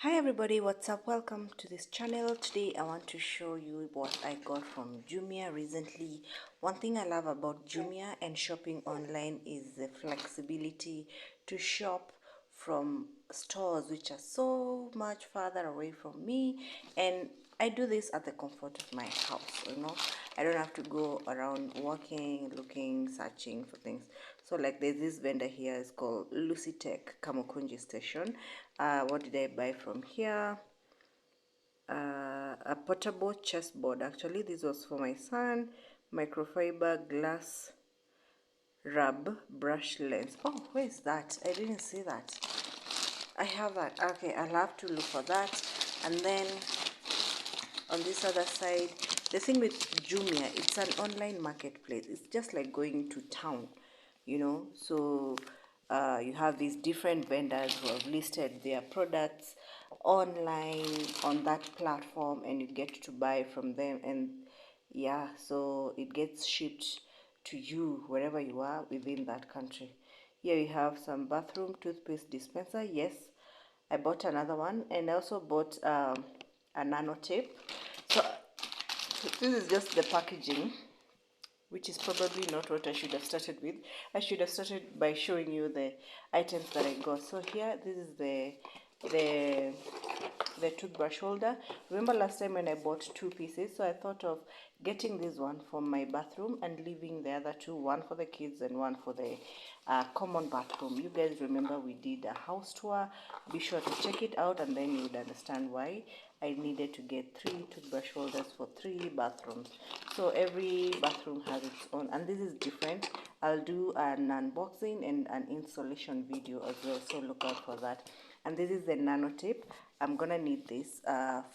Hi everybody, what's up? Welcome to this channel. Today I want to show you what I got from Jumia recently. One thing I love about Jumia and shopping online is the flexibility to shop from stores which are so much farther away from me, and I do this at the comfort of my house. I don't have to go around walking, looking, searching for things. So like there's this vendor here, it's called Lucitech Kamukunji Station. What did I buy from here? A portable chessboard. Actually, this was for my son. Microfiber glass rub brush lens. Oh, where is that? I didn't see that. I have that. Okay, I'll have to look for that. And then on this other side, the thing with Jumia, it's an online marketplace. It's just like going to town, so you have these different vendors who have listed their products online on that platform, and you get to buy from them. And yeah, so it gets shipped to you wherever you are within that country. Here you have some bathroom toothpaste dispenser. Yes, I bought another one, and I also bought a nano tape. So this is just the packaging, which is probably not what I should have started with. I should have started by showing you the items that I got. So here, this is the the toothbrush holder. Remember last time when I bought two pieces, so I thought of getting this one for my bathroom and leaving the other two, one for the kids and one for the common bathroom. You guys remember we did a house tour. Be sure to check it out, and then you would understand why I needed to get 3 toothbrush holders for 3 bathrooms. So every bathroom has its own, and this is different. I'll do an unboxing and an installation video as well, so look out for that. And this is the nano tape. I'm gonna need this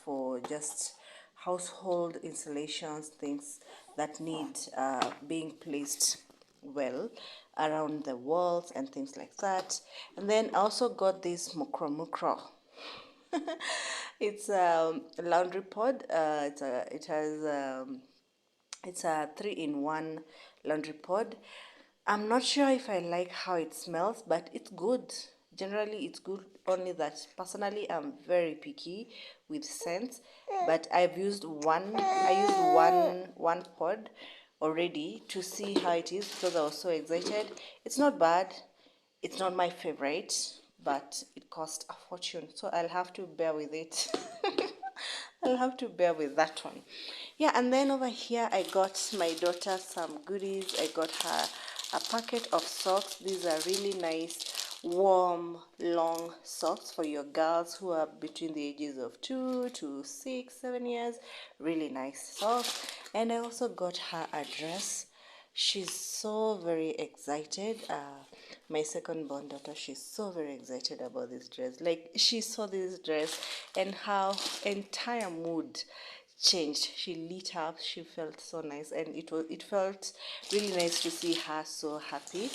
for just household installations, things that need being placed well around the walls and things like that. And then I also got this mukro. It's a laundry pod. It's a 3-in-1 laundry pod. I'm not sure if I like how it smells, but it's good. Generally, it's good. Only that personally, I'm very picky with scents. But I've used one. I used one pod already to see how it is because I was so excited. It's not bad. It's not my favorite, but it cost a fortune, so I'll have to bear with it. I'll have to bear with that one. Yeah, and then over here I got my daughter some goodies. I got her a packet of socks. These are really nice, warm, long socks for your girls who are between the ages of 2 to 6, 7 years. Really nice socks. And I also got her a dress. She's so very excited. My second born daughter, she's so very excited about this dress. Like, she saw this dress and her entire mood changed. She lit up. She felt so nice, and it felt really nice to see her so happy.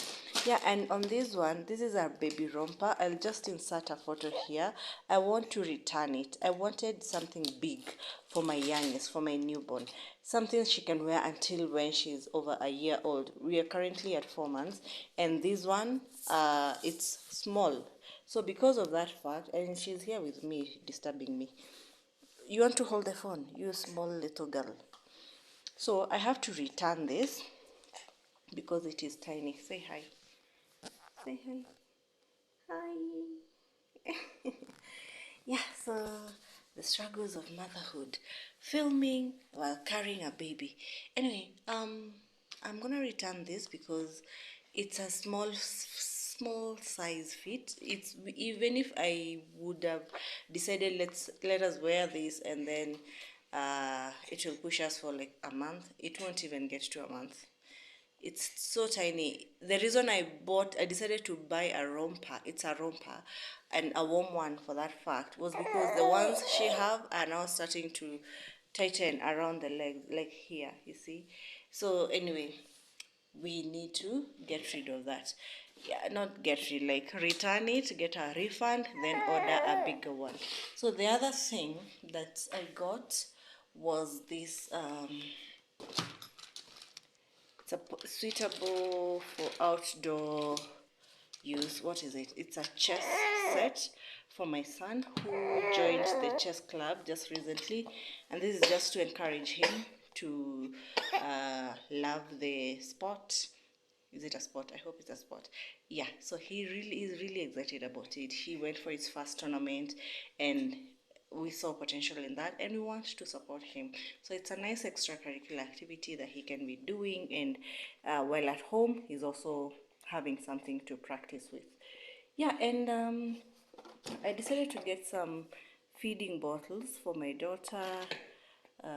Yeah, and on this one, this is our baby romper. I'll just insert a photo here. I want to return it. I wanted something big for my youngest, for my newborn, something she can wear until when she's over a year old. We are currently at 4 months, and this one, it's small. So because of that fact, and she's here with me disturbing me. You want to hold the phone, you small little girl. So I have to return this because it is tiny. Say hi. Say hi. Hi. Yeah, so the struggles of motherhood, filming while carrying a baby. Anyway, I'm gonna return this because it's a small size fit. It's, even if I would have decided let us wear this and then it will push us for like a month, it won't even get to a month. It's so tiny. The reason I decided to buy a romper, it's a romper, and a warm one for that fact, was because the ones she have are now starting to tighten around the legs, like here, you see. So anyway, we need to get rid of that. Yeah, not get rid, like return it, get a refund, then order a bigger one. So the other thing that I got was this it's suitable for outdoor use. What is it? It's a chess set for my son who joined the chess club just recently, and this is just to encourage him to love the sport. Is it a sport? I hope it's a sport. Yeah, so he really is really excited about it. He went for his first tournament, and we saw potential in that, and we want to support him. So it's a nice extracurricular activity that he can be doing, and while at home he's also having something to practice with. Yeah, and I decided to get some feeding bottles for my daughter.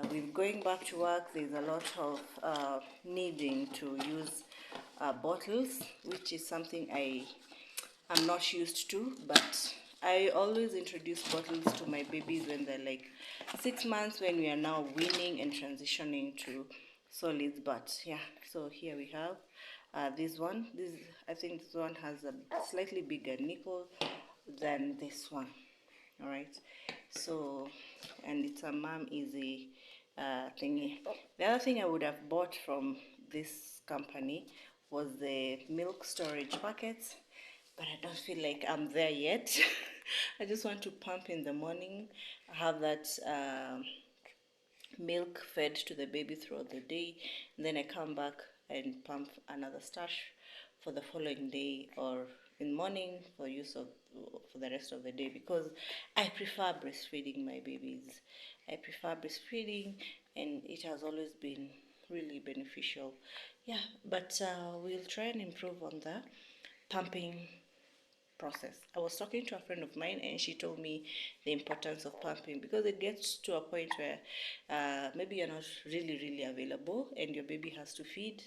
With going back to work, there's a lot of needing to use bottles, which is something I'm not used to, but I always introduce bottles to my babies when they're like 6 months, when we are now weaning and transitioning to solids. But yeah, so here we have this one. I think this one has a slightly bigger nipple than this one. All right, so, and it's a mom easy thingy. The other thing I would have bought from this company was the milk storage packets, but I don't feel like I'm there yet. I just want to pump in the morning, have that milk fed to the baby throughout the day, and then I come back and pump another stash for the following day, or in morning for use of for the rest of the day, because I prefer breastfeeding my babies. I prefer breastfeeding, and it has always been really beneficial. Yeah, but we'll try and improve on the pumping process. I was talking to a friend of mine, and she told me the importance of pumping, because it gets to a point where maybe you're not really available and your baby has to feed,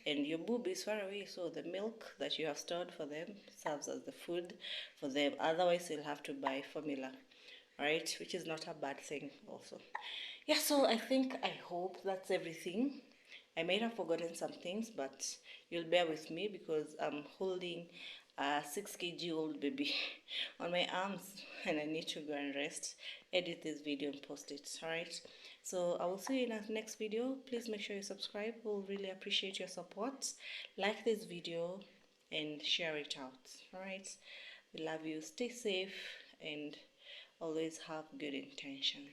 and your boob is far away, so the milk that you have stored for them serves as the food for them. Otherwise you'll have to buy formula, right? Which is not a bad thing also. Yeah, so I hope that's everything. I might have forgotten some things, but you'll bear with me because I'm holding a 6 kg old baby on my arms, and I need to go and rest, edit this video and post it. Alright, so I will see you in the next video. Please make sure you subscribe. We'll really appreciate your support. Like this video and share it out. Alright, we love you. Stay safe and always have good intentions.